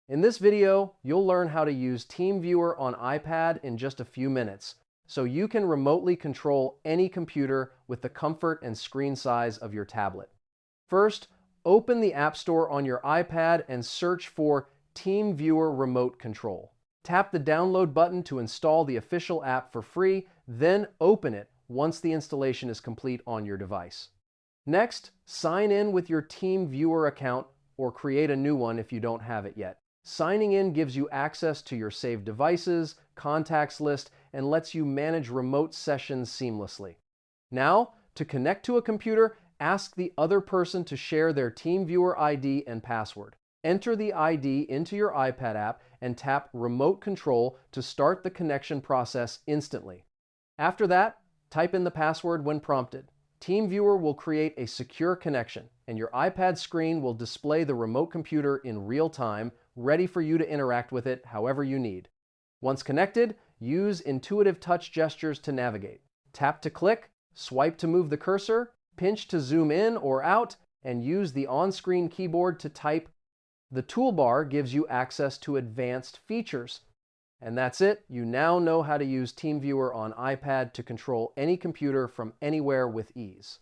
In this video, you'll learn how to use Teamviewer on iPad in just a few minutes, so you can remotely control any computer with the comfort and screen size of your tablet. First, open the App Store on your iPad and search for Teamviewer Remote Control. Tap the download button to install the official app for free, then open it once the installation is complete on your device. Next, sign in with your Teamviewer account or create a new one if you don't have it yet. Signing in gives you access to your saved devices, contacts list, and lets you manage remote sessions seamlessly. Now, to connect to a computer, ask the other person to share their Teamviewer ID and password. Enter the ID into your iPad app and tap Remote Control to start the connection process instantly. After that, type in the password when prompted. Teamviewer will create a secure connection, and your iPad screen will display the remote computer in real time, ready for you to interact with it however you need. Once connected, use intuitive touch gestures to navigate. Tap to click, swipe to move the cursor, pinch to zoom in or out, and use the on-screen keyboard to type. The toolbar gives you access to advanced features. And that's it. You now know how to use Teamviewer on iPad to control any computer from anywhere with ease.